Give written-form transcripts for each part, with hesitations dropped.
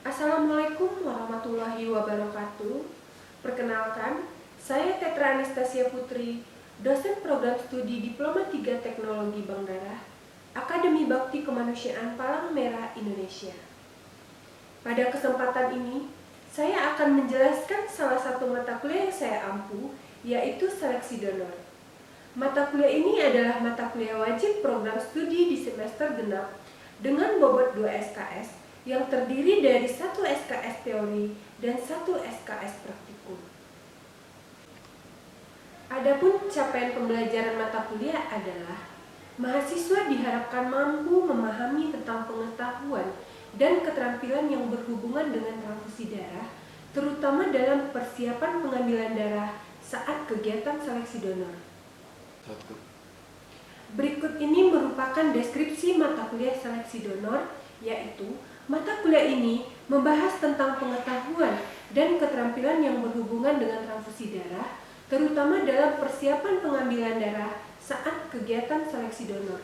Assalamualaikum warahmatullahi wabarakatuh. Perkenalkan, saya Tetra Anastasia Putri, dosen program studi Diploma 3 Teknologi Bank Darah, Akademi Bakti Kemanusiaan Palang Merah Indonesia. Pada kesempatan ini, saya akan menjelaskan salah satu mata kuliah yang saya ampu, yaitu seleksi donor. Mata kuliah ini adalah mata kuliah wajib program studi di semester genap dengan bobot 2 SKS yang terdiri dari 1 SKS teori dan 1 SKS praktikum. Adapun capaian pembelajaran mata kuliah adalah mahasiswa diharapkan mampu memahami tentang pengetahuan dan keterampilan yang berhubungan dengan transfusi darah, terutama dalam persiapan pengambilan darah saat kegiatan seleksi donor. Berikut ini merupakan deskripsi mata kuliah seleksi donor, yaitu mata kuliah ini membahas tentang pengetahuan dan keterampilan yang berhubungan dengan transfusi darah, terutama dalam persiapan pengambilan darah saat kegiatan seleksi donor.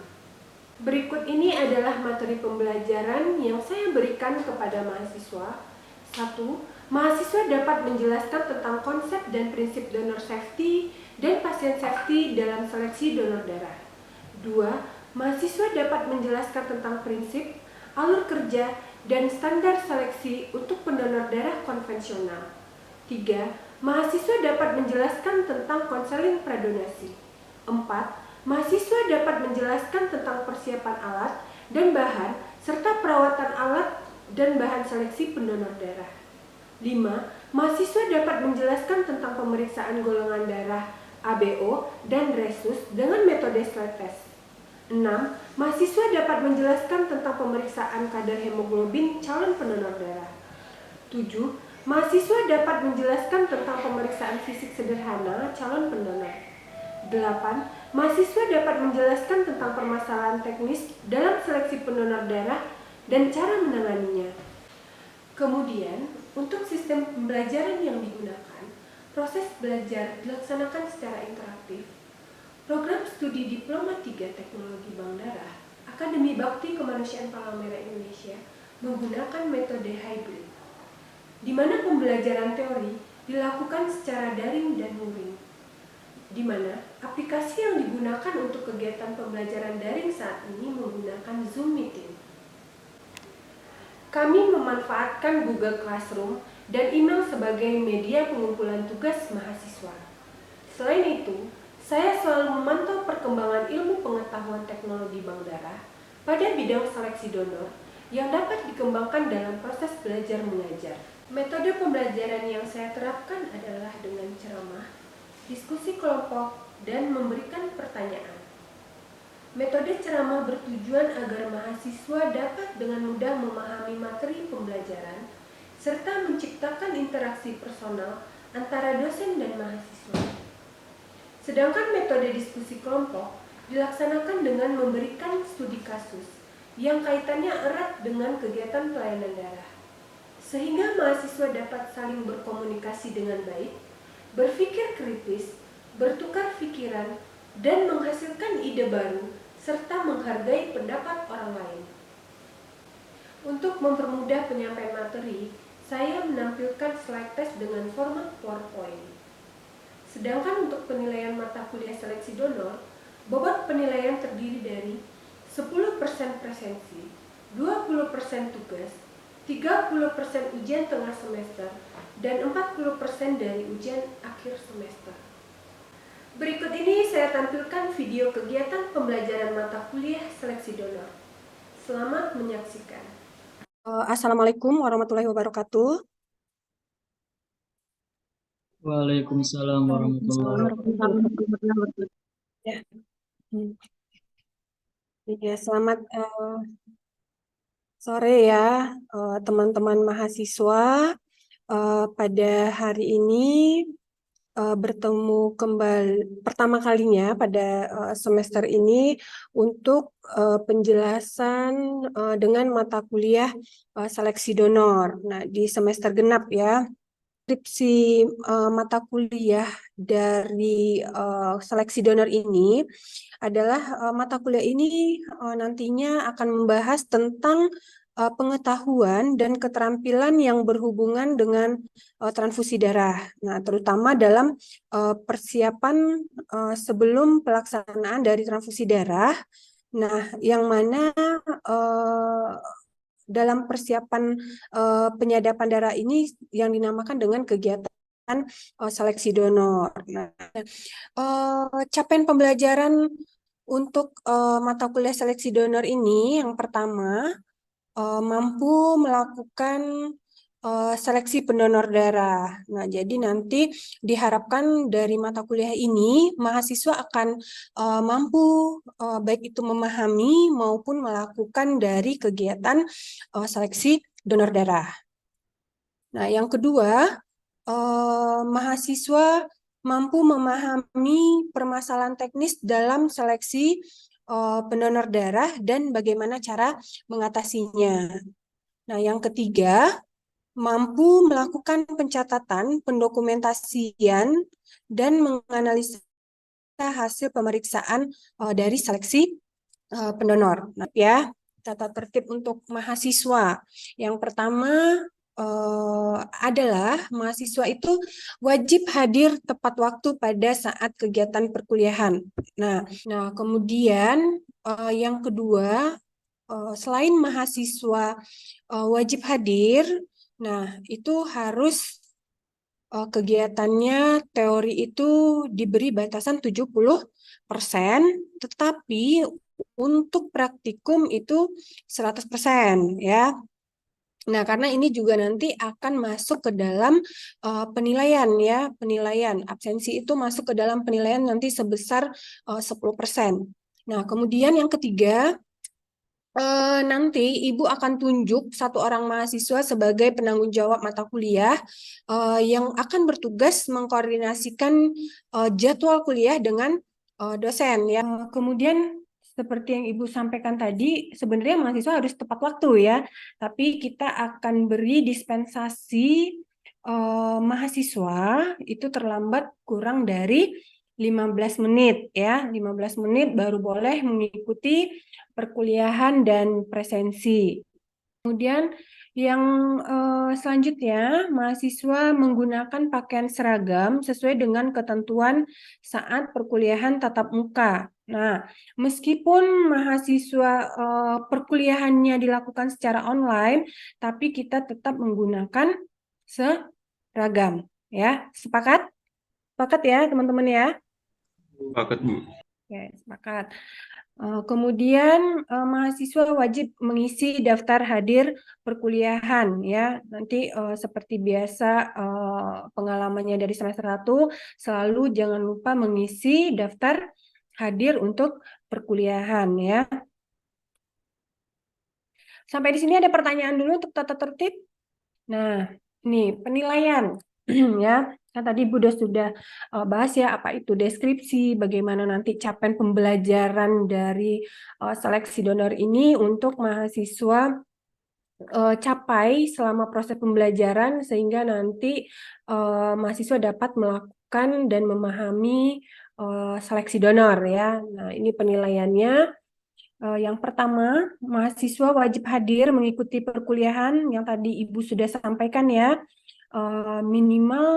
Berikut ini adalah materi pembelajaran yang saya berikan kepada mahasiswa. 1. Mahasiswa dapat menjelaskan tentang konsep dan prinsip donor safety dan pasien safety dalam seleksi donor darah. 2. Mahasiswa dapat menjelaskan tentang prinsip, alur kerja, dan standar seleksi untuk pendonor darah konvensional. 3. Mahasiswa dapat menjelaskan tentang konseling pradonasi. 4. Mahasiswa dapat menjelaskan tentang persiapan alat dan bahan serta perawatan alat dan bahan seleksi pendonor darah. 5. Mahasiswa dapat menjelaskan tentang pemeriksaan golongan darah ABO dan resus dengan metode slide test. 6. Mahasiswa dapat menjelaskan tentang pemeriksaan kadar hemoglobin calon pendonor darah. 7. Mahasiswa dapat menjelaskan tentang pemeriksaan fisik sederhana calon pendonor. 8. Mahasiswa dapat menjelaskan tentang permasalahan teknis dalam seleksi pendonor darah dan cara menanganinya. Kemudian, untuk sistem pembelajaran yang digunakan, proses belajar dilaksanakan secara interaktif. Program studi Diploma 3 Teknologi Bank Darah, Akademi Bakti Kemanusiaan Palang Merah Indonesia menggunakan metode hybrid, di mana pembelajaran teori dilakukan secara daring dan luring, di mana aplikasi yang digunakan untuk kegiatan pembelajaran daring saat ini menggunakan Zoom Meeting. Kami memanfaatkan Google Classroom dan email sebagai media pengumpulan tugas mahasiswa. Selain itu, saya selalu memantau perkembangan ilmu pengetahuan teknologi bank darah pada bidang seleksi donor yang dapat dikembangkan dalam proses belajar mengajar. Metode pembelajaran yang saya terapkan adalah dengan ceramah, diskusi kelompok, dan memberikan pertanyaan. Metode ceramah bertujuan agar mahasiswa dapat dengan mudah memahami materi pembelajaran serta menciptakan interaksi personal antara dosen dan mahasiswa. Sedangkan metode diskusi kelompok dilaksanakan dengan memberikan studi kasus yang kaitannya erat dengan kegiatan pelayanan darah, sehingga mahasiswa dapat saling berkomunikasi dengan baik, berpikir kritis, bertukar pikiran, dan menghasilkan ide baru, serta menghargai pendapat orang lain. Untuk mempermudah penyampaian materi, saya menampilkan slide test dengan format PowerPoint. Sedangkan untuk penilaian mata kuliah seleksi donor, bobot penilaian terdiri dari 10% presensi, 20% tugas, 30% ujian tengah semester, dan 40% dari ujian akhir semester. Berikut ini saya tampilkan video kegiatan pembelajaran mata kuliah seleksi donor. Selamat menyaksikan. Assalamualaikum warahmatullahi wabarakatuh. Waalaikumsalam warahmatullahi wabarakatuh. Ya. Ya, selamat sore ya teman-teman mahasiswa. Pada hari ini bertemu kembali pertama kalinya pada semester ini untuk penjelasan dengan mata kuliah seleksi donor. Nah, di semester genap ya. Skripsi mata kuliah dari seleksi donor ini adalah mata kuliah ini nantinya akan membahas tentang pengetahuan dan keterampilan yang berhubungan dengan transfusi darah. Nah, terutama dalam persiapan sebelum pelaksanaan dari transfusi darah. Nah, yang mana dalam persiapan penyadapan darah ini yang dinamakan dengan kegiatan seleksi donor. Nah, capaian pembelajaran untuk mata kuliah seleksi donor ini yang pertama mampu melakukan seleksi pendonor darah. Nah, jadi nanti diharapkan dari mata kuliah ini mahasiswa akan mampu baik itu memahami maupun melakukan dari kegiatan seleksi donor darah. Nah, yang kedua, mahasiswa mampu memahami permasalahan teknis dalam seleksi pendonor darah dan bagaimana cara mengatasinya. Nah, yang ketiga, mampu melakukan pencatatan, pendokumentasian, dan menganalisa hasil pemeriksaan dari seleksi pendonor. Nah, ya, tata tertib untuk mahasiswa. Yang pertama adalah mahasiswa itu wajib hadir tepat waktu pada saat kegiatan perkuliahan. Nah, kemudian yang kedua, selain mahasiswa wajib hadir, nah itu harus kegiatannya teori itu diberi batasan 70%, tetapi untuk praktikum itu 100% ya. Nah, karena ini juga nanti akan masuk ke dalam penilaian ya, penilaian absensi itu masuk ke dalam penilaian nanti sebesar 10%. Nah, kemudian yang ketiga, nanti Ibu akan tunjuk satu orang mahasiswa sebagai penanggung jawab mata kuliah yang akan bertugas mengkoordinasikan jadwal kuliah dengan dosen ya. Kemudian seperti yang Ibu sampaikan tadi, sebenarnya mahasiswa harus tepat waktu ya, tapi kita akan beri dispensasi mahasiswa itu terlambat kurang dari 15 menit ya, 15 menit baru boleh mengikuti perkuliahan dan presensi. Kemudian yang selanjutnya, mahasiswa menggunakan pakaian seragam sesuai dengan ketentuan saat perkuliahan tatap muka. Nah, meskipun mahasiswa perkuliahannya dilakukan secara online, tapi kita tetap menggunakan seragam. Ya, sepakat? Sepakat ya, teman-teman ya? Sepakat, Bu. Oke, sepakat. Kemudian mahasiswa wajib mengisi daftar hadir perkuliahan ya. Nanti seperti biasa pengalamannya dari semester 1 selalu jangan lupa mengisi daftar hadir untuk perkuliahan ya. Sampai di sini ada pertanyaan dulu untuk tata tertib. Nah, ini penilaian ya. Kan tadi Bu sudah bahas ya apa itu deskripsi, bagaimana nanti capaian pembelajaran dari seleksi donor ini untuk mahasiswa capai selama proses pembelajaran sehingga nanti mahasiswa dapat melakukan dan memahami seleksi donor ya. Nah, ini penilaiannya. Yang pertama, mahasiswa wajib hadir mengikuti perkuliahan yang tadi Ibu sudah sampaikan ya. Minimal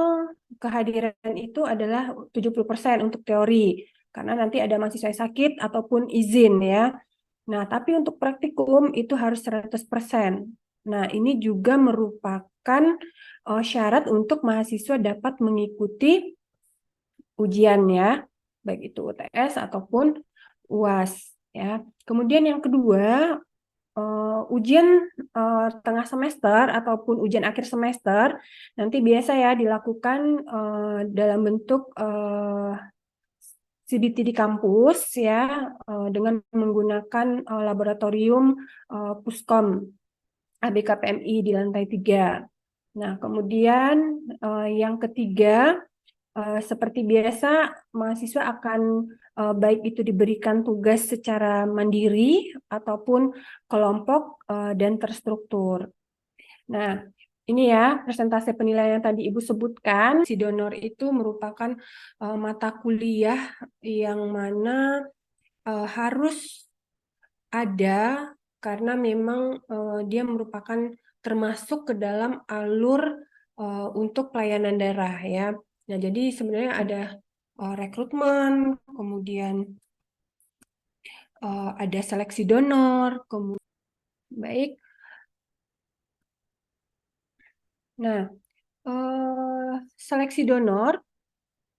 kehadiran itu adalah 70% untuk teori, karena nanti ada mahasiswa yang sakit ataupun izin ya. Nah, tapi untuk praktikum itu harus 100%. Nah, ini juga merupakan syarat untuk mahasiswa dapat mengikuti ujian ya, baik itu UTS ataupun UAS ya. Kemudian yang kedua, ujian tengah semester ataupun ujian akhir semester nanti biasa ya dilakukan dalam bentuk CBT di kampus ya dengan menggunakan laboratorium Puskom ABKPMI di lantai 3. Nah, kemudian yang ketiga, seperti biasa, mahasiswa akan baik itu diberikan tugas secara mandiri ataupun kelompok dan terstruktur. Nah, ini ya persentase penilaian yang tadi Ibu sebutkan. Si donor itu merupakan mata kuliah yang mana harus ada karena memang dia merupakan termasuk ke dalam alur untuk pelayanan darah ya. Nah, jadi sebenarnya ada rekrutmen, kemudian ada seleksi donor, kemudian baik. Nah, seleksi donor,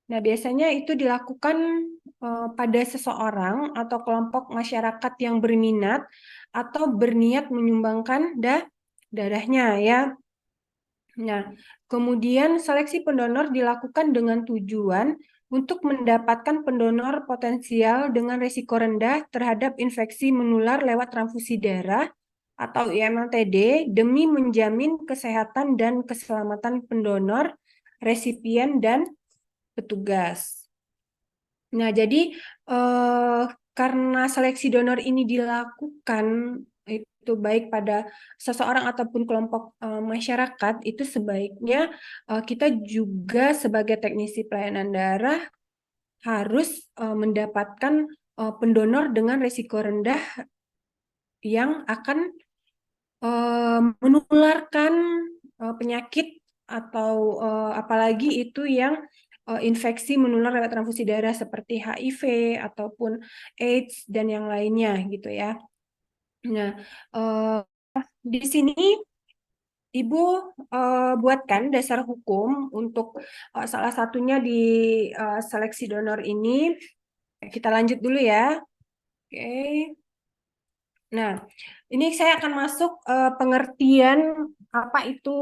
nah biasanya itu dilakukan pada seseorang atau kelompok masyarakat yang berminat atau berniat menyumbangkan darahnya ya. Nah, kemudian seleksi pendonor dilakukan dengan tujuan untuk mendapatkan pendonor potensial dengan risiko rendah terhadap infeksi menular lewat transfusi darah atau IMLTD demi menjamin kesehatan dan keselamatan pendonor, resipien, dan petugas. Nah, jadi karena seleksi donor ini dilakukan itu baik pada seseorang ataupun kelompok masyarakat, itu sebaiknya kita juga sebagai teknisi pelayanan darah harus mendapatkan pendonor dengan risiko rendah yang akan menularkan penyakit atau apalagi itu yang infeksi menular lewat transfusi darah seperti HIV ataupun AIDS dan yang lainnya gitu ya. Nah, di sini Ibu buatkan dasar hukum untuk salah satunya di seleksi donor ini. Kita lanjut dulu ya. Oke. Nah, ini saya akan masuk pengertian apa itu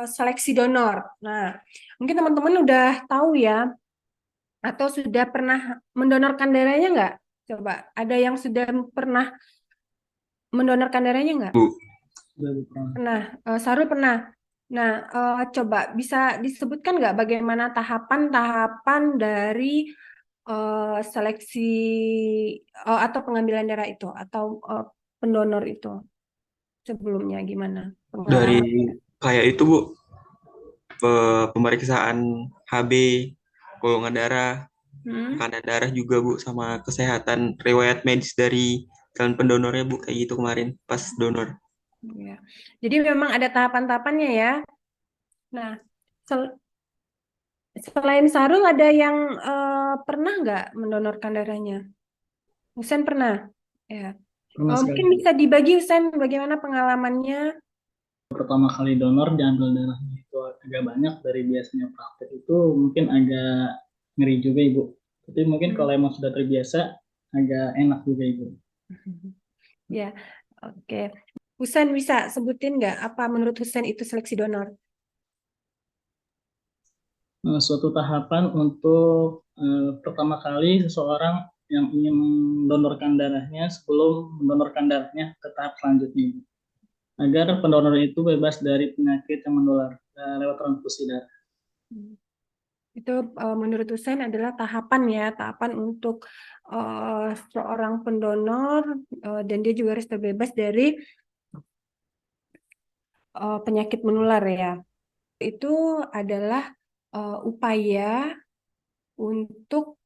seleksi donor. Nah, mungkin teman-teman udah tahu ya, atau sudah pernah mendonorkan darahnya nggak? Coba, ada yang sudah pernah mendonorkan darahnya nggak? Bu. Pernah, Sarul pernah. Nah, coba bisa disebutkan nggak bagaimana tahapan-tahapan dari seleksi atau pengambilan darah itu atau pendonor itu sebelumnya gimana Dari pengalaman? kayak itu Bu, pemeriksaan HB, golongan darah, Hmm? tekanan darah juga Bu, sama kesehatan riwayat medis dari calon pendonornya Bu, kayak gitu kemarin pas donor. Ya. Jadi memang ada tahapan-tahapannya ya. Nah, selain Sarul ada yang pernah nggak mendonorkan darahnya? Husen pernah? Ya. Pernah Mungkin sekali. bisa dibagi Husen bagaimana pengalamannya? Pertama kali donor diambil darahnya itu agak banyak dari biasanya praktek itu mungkin agak ngeri juga Ibu. Tapi mungkin Hmm. kalau emang sudah terbiasa agak enak juga Ibu. Ya, oke. Husen bisa sebutin nggak apa menurut Husen itu seleksi donor? Suatu tahapan untuk pertama kali seseorang yang ingin mendonorkan darahnya sebelum mendonorkan darahnya ke tahap selanjutnya agar pendonor itu bebas dari penyakit yang menular lewat transfusi darah. Itu menurut Husen adalah tahapan ya, tahapan untuk seorang pendonor dan dia juga harus terbebas dari penyakit menular ya. Itu adalah upaya untuk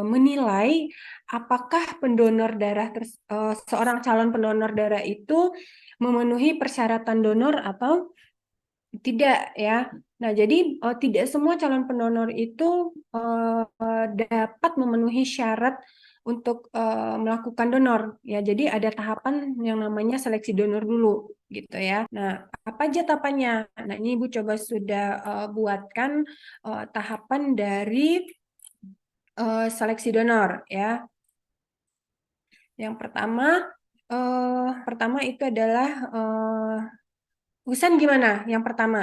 menilai apakah pendonor darah seorang calon pendonor darah itu memenuhi persyaratan donor atau tidak ya. Nah, jadi tidak semua calon pendonor itu dapat memenuhi syarat untuk melakukan donor ya. Jadi ada tahapan yang namanya seleksi donor dulu gitu ya. Nah, apa aja tahapannya? Nah, ini Ibu coba sudah buatkan tahapan dari seleksi donor ya. Yang pertama itu adalah Husen gimana? Yang pertama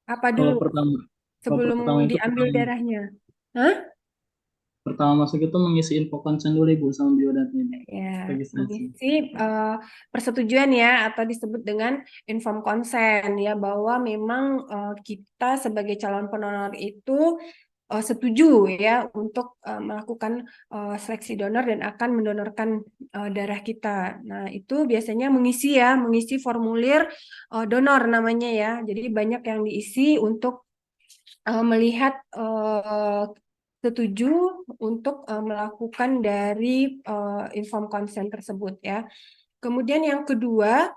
apa Kalau dulu pertama kalau sebelum pertama itu diambil darahnya? Hah? pertama masuk itu mengisi info konsen dulu Ibu sama biodatanya Ya, registrasi. mengisi persetujuan ya atau disebut dengan inform consent ya bahwa memang kita sebagai calon pendonor itu setuju ya untuk melakukan seleksi donor dan akan mendonorkan darah kita. Nah, itu biasanya mengisi formulir donor namanya ya. Jadi banyak yang diisi untuk melihat setuju untuk melakukan dari inform consent tersebut ya. Kemudian yang kedua,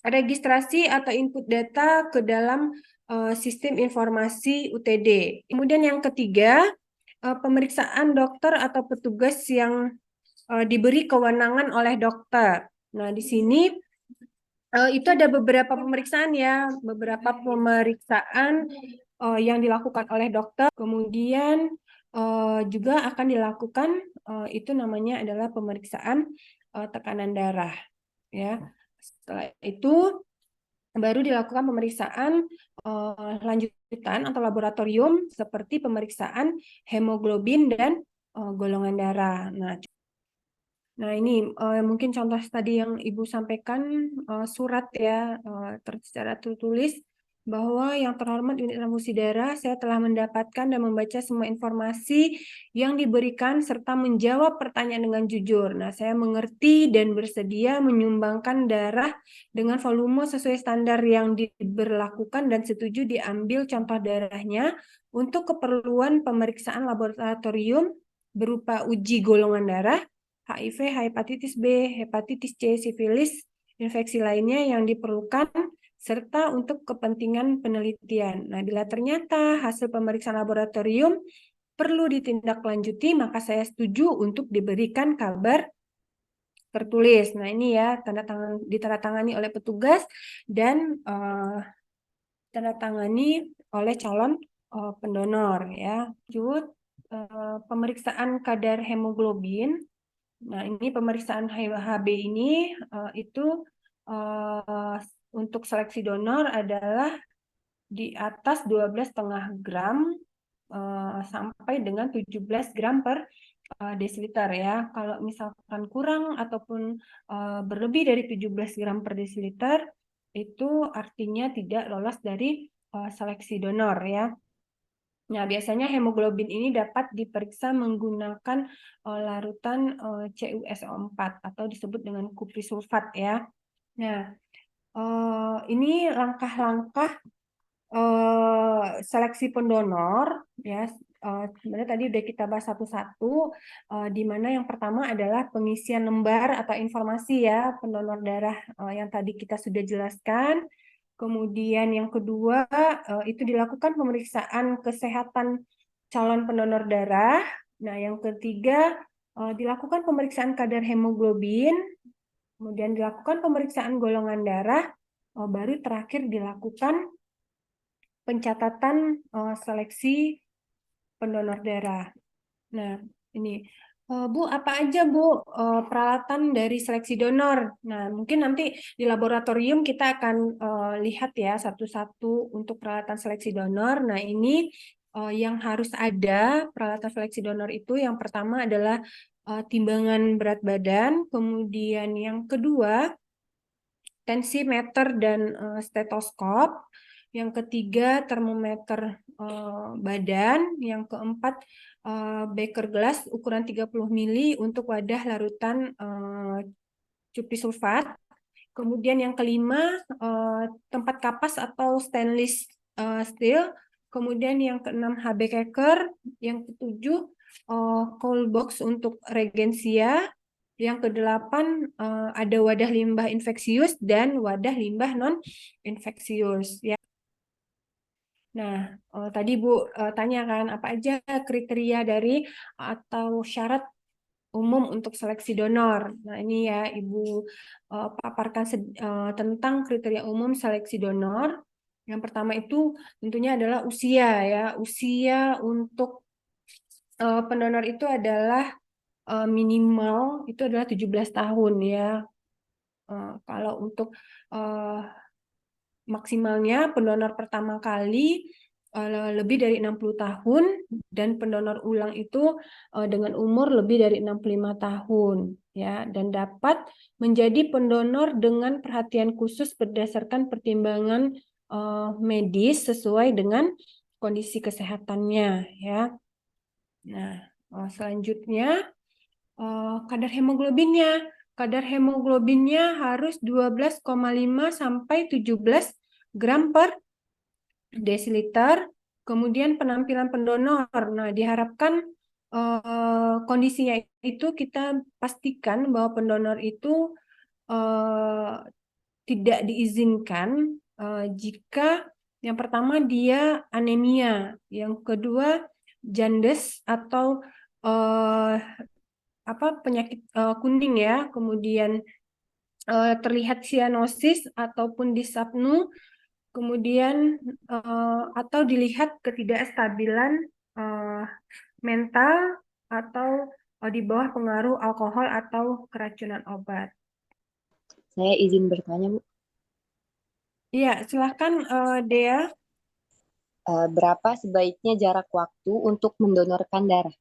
registrasi atau input data ke dalam sistem informasi UTD. Kemudian yang ketiga, pemeriksaan dokter atau petugas yang diberi kewenangan oleh dokter. Nah, di sini itu ada beberapa pemeriksaan ya, beberapa pemeriksaan yang dilakukan oleh dokter. Kemudian juga akan dilakukan itu namanya adalah pemeriksaan tekanan darah ya. Setelah itu baru dilakukan pemeriksaan lanjutan atau laboratorium seperti pemeriksaan hemoglobin dan golongan darah. Nah ini mungkin contoh tadi yang Ibu sampaikan surat ya secara tertulis bahwa yang terhormat unit transfusi darah, saya telah mendapatkan dan membaca semua informasi yang diberikan serta menjawab pertanyaan dengan jujur. Nah, saya mengerti dan bersedia menyumbangkan darah dengan volume sesuai standar yang diberlakukan dan setuju diambil contoh darahnya untuk keperluan pemeriksaan laboratorium berupa uji golongan darah, HIV, hepatitis B, hepatitis C, sifilis, infeksi lainnya yang diperlukan, serta untuk kepentingan penelitian. Nah, bila ternyata hasil pemeriksaan laboratorium perlu ditindaklanjuti, maka saya setuju untuk diberikan kabar tertulis. Nah, ini ya ditandatangani oleh petugas dan ditandatangani oleh calon pendonor ya. Lanjut, pemeriksaan kadar hemoglobin. Nah, ini pemeriksaan HB ini itu untuk seleksi donor adalah di atas 12,5 gram sampai dengan 17 gram per desiliter ya. Kalau misalkan kurang ataupun berlebih dari 17 gram per desiliter, itu artinya tidak lolos dari seleksi donor ya. Nah, biasanya hemoglobin ini dapat diperiksa menggunakan larutan CuSO4 atau disebut dengan kuprisulfat ya. Nah, ini langkah-langkah seleksi pendonor ya. Sebenarnya tadi udah kita bahas satu-satu, di mana yang pertama adalah pengisian lembar atau informasi ya pendonor darah yang tadi kita sudah jelaskan. Kemudian yang kedua itu dilakukan pemeriksaan kesehatan calon pendonor darah. Nah, yang ketiga dilakukan pemeriksaan kadar hemoglobin, kemudian dilakukan pemeriksaan golongan darah, baru terakhir dilakukan pencatatan seleksi pendonor darah. Nah, ini Bu, apa aja Bu peralatan dari seleksi donor? Nah, mungkin nanti di laboratorium kita akan lihat ya satu-satu untuk peralatan seleksi donor. Nah, ini yang harus ada peralatan seleksi donor itu yang pertama adalah timbangan berat badan, kemudian yang kedua tensimeter dan stetoskop, yang ketiga termometer badan, yang keempat beker gelas ukuran 30 mili untuk wadah larutan cuprisulfat. Kemudian yang kelima tempat kapas atau stainless steel. Kemudian yang keenam HB Keker, yang ketujuh cold box untuk regensia. Yang kedelapan ada wadah limbah infeksius dan wadah limbah non infeksius ya. Nah, tadi Bu tanya kan apa aja kriteria dari atau syarat umum untuk seleksi donor. Nah, ini ya Ibu paparkan tentang kriteria umum seleksi donor. Yang pertama itu tentunya adalah usia ya. Usia untuk pendonor itu adalah minimal itu adalah 17 tahun ya. Kalau untuk maksimalnya pendonor pertama kali lebih dari 60 tahun dan pendonor ulang itu dengan umur lebih dari 65 tahun ya, dan dapat menjadi pendonor dengan perhatian khusus berdasarkan pertimbangan medis sesuai dengan kondisi kesehatannya ya. Nah, selanjutnya kadar hemoglobinnya. Kadar hemoglobinnya harus 12,5 sampai 17 gram per desiliter. kemudian penampilan pendonor. Nah, diharapkan kondisinya itu kita pastikan bahwa pendonor itu tidak diizinkan jika yang pertama dia anemia, yang kedua jaundice atau penyakit kuning ya, kemudian terlihat sianosis ataupun disapnu, kemudian atau dilihat ketidakstabilan mental atau di bawah pengaruh alkohol atau keracunan obat. Saya izin bertanya, Bu. Iya, silahkan Dea. Berapa sebaiknya jarak waktu untuk mendonorkan darah?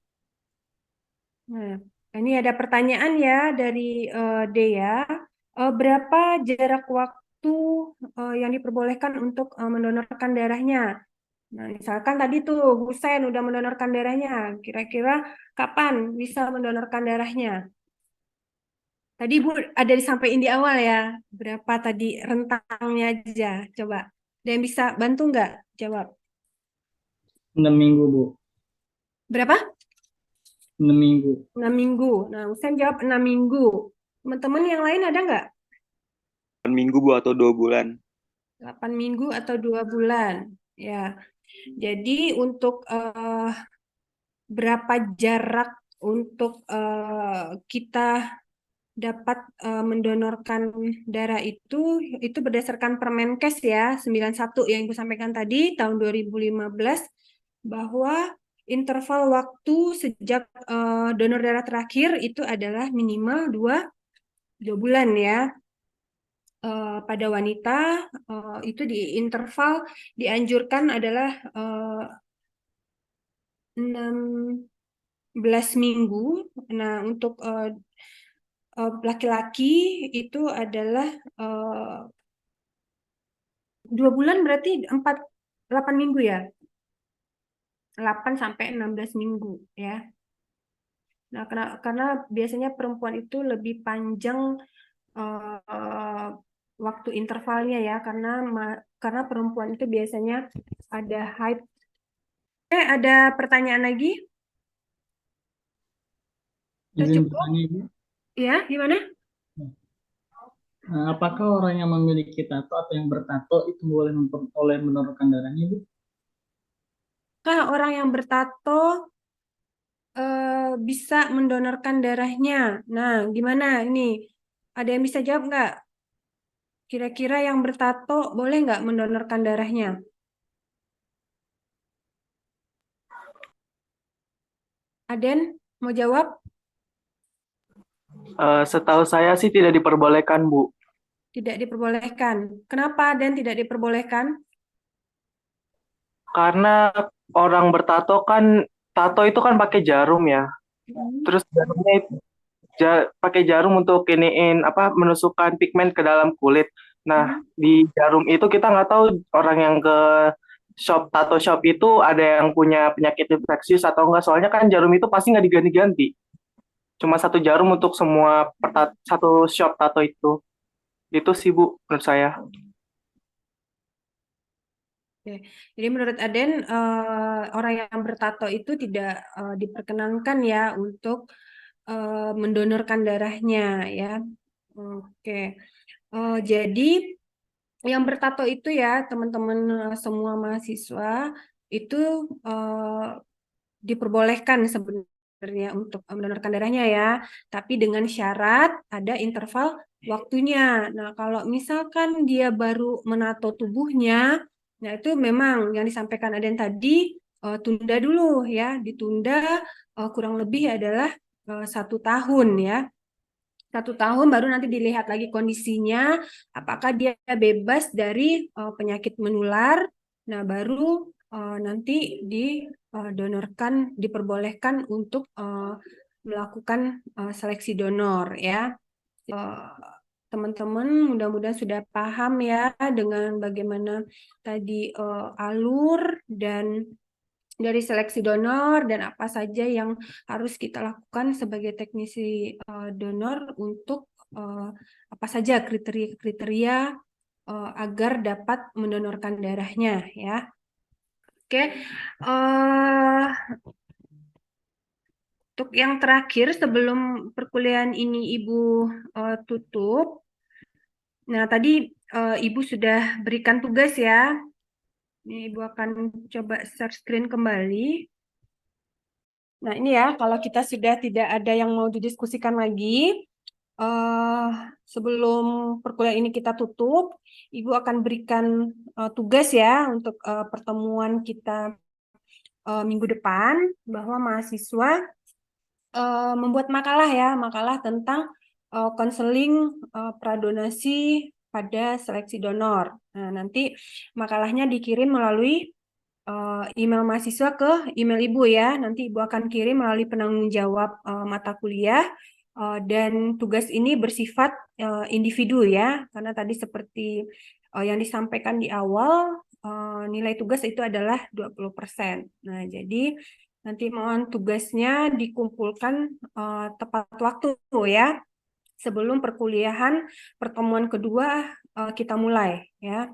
Nah, ini ada pertanyaan ya dari Dea. Berapa jarak waktu yang diperbolehkan untuk mendonorkan darahnya? Nah, misalkan tadi tuh Husain udah mendonorkan darahnya, kira-kira kapan bisa mendonorkan darahnya? Tadi Bu ada disampaikan di awal ya, berapa tadi rentangnya aja, coba. Ada yang bisa bantu nggak jawab? 6 minggu, Bu. Berapa? 6 minggu. 6 minggu. Nah, Husain jawab 6 minggu. Teman-teman yang lain ada nggak? 8 minggu Bu atau 2 bulan. 8 minggu atau 2 bulan. Ya. Jadi untuk berapa jarak untuk kita dapat mendonorkan darah itu berdasarkan Permenkes ya 91 yang Ibu sampaikan tadi tahun 2015 bahwa interval waktu sejak donor darah terakhir itu adalah minimal 2 bulan ya. Pada wanita itu di interval dianjurkan adalah 16 minggu. Nah, untuk laki-laki itu adalah 2 bulan berarti 8 minggu ya. 8 sampai 16 minggu ya. Nah, karena biasanya perempuan itu lebih panjang waktu intervalnya ya, karena perempuan itu biasanya ada haid. Ada pertanyaan lagi? Udah Izin cukup? bertanya, Ibu. Ya, gimana? Apakah orang yang memiliki tato atau yang bertato itu boleh mendonorkan darahnya, Bu? Kah orang yang bertato bisa mendonorkan darahnya? Nah, gimana ini? Ada yang bisa jawab nggak? Kira-kira yang bertato boleh nggak mendonorkan darahnya? Aden, mau jawab? Setahu saya sih tidak diperbolehkan, Bu. Tidak diperbolehkan. Kenapa Aden tidak diperbolehkan? Karena orang bertato kan, tato itu kan pakai jarum ya. Terus jarumnya pakai jarum untuk menusukkan pigmen ke dalam kulit. Nah, di jarum itu kita nggak tahu orang yang ke tato shop itu ada yang punya penyakit infeksius atau enggak. Soalnya kan jarum itu pasti nggak diganti-ganti. Cuma satu jarum untuk semua satu shop tato itu. Itu sih, Bu, menurut saya. Oke. Jadi menurut Aden, orang yang bertato itu tidak diperkenankan ya untuk mendonorkan darahnya ya. Oke. Jadi yang bertato itu ya teman-teman semua mahasiswa itu diperbolehkan sebenarnya untuk mendonorkan darahnya ya, tapi dengan syarat ada interval waktunya. Nah, kalau misalkan dia baru menato tubuhnya, nah itu memang yang disampaikan Aden tadi tunda dulu ya, ditunda kurang lebih adalah 1 tahun ya. 1 tahun baru nanti dilihat lagi kondisinya, apakah dia bebas dari penyakit menular. Nah, baru nanti didonorkan, diperbolehkan untuk melakukan seleksi donor ya. Teman-teman mudah-mudahan sudah paham ya dengan bagaimana tadi alur dan dari seleksi donor dan apa saja yang harus kita lakukan sebagai teknisi donor untuk apa saja kriteria-kriteria agar dapat mendonorkan darahnya ya. Oke, untuk yang terakhir sebelum perkuliahan ini Ibu tutup, nah tadi Ibu sudah berikan tugas ya. Ini Ibu akan coba share screen kembali. Nah ini ya, kalau kita sudah tidak ada yang mau didiskusikan lagi, sebelum perkuliahan ini kita tutup, Ibu akan berikan tugas ya untuk pertemuan kita minggu depan, bahwa mahasiswa membuat makalah ya, makalah tentang konseling pradonasi pada seleksi donor. Nah, nanti makalahnya dikirim melalui email mahasiswa ke email Ibu ya. Nanti Ibu akan kirim melalui penanggung jawab mata kuliah, dan tugas ini bersifat individu ya, karena tadi seperti yang disampaikan di awal, nilai tugas itu adalah 20%. Nah, jadi nanti mohon tugasnya dikumpulkan tepat waktu ya, sebelum perkuliahan pertemuan kedua kita mulai ya.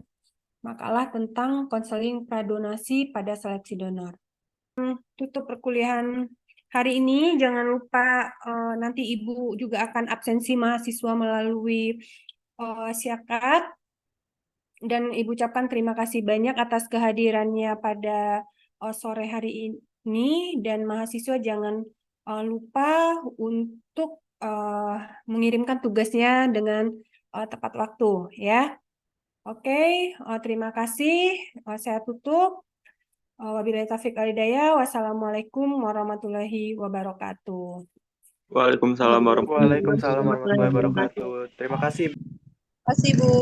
Makalah tentang konseling pradonasi pada seleksi donor. Tutup perkuliahan hari ini, jangan lupa nanti Ibu juga akan absensi mahasiswa melalui syakat, dan Ibu ucapkan terima kasih banyak atas kehadirannya pada sore hari ini, dan mahasiswa jangan lupa untuk mengirimkan tugasnya dengan tepat waktu ya. Oke, terima kasih. Saya tutup. Wabillahi taufiq wal hidayah. Wassalamualaikum warahmatullahi wabarakatuh. Waalaikumsalam warahmatullahi Waalaikumsalam warahmatullahi wabarakatuh. Terima kasih. Terima kasih, Bu.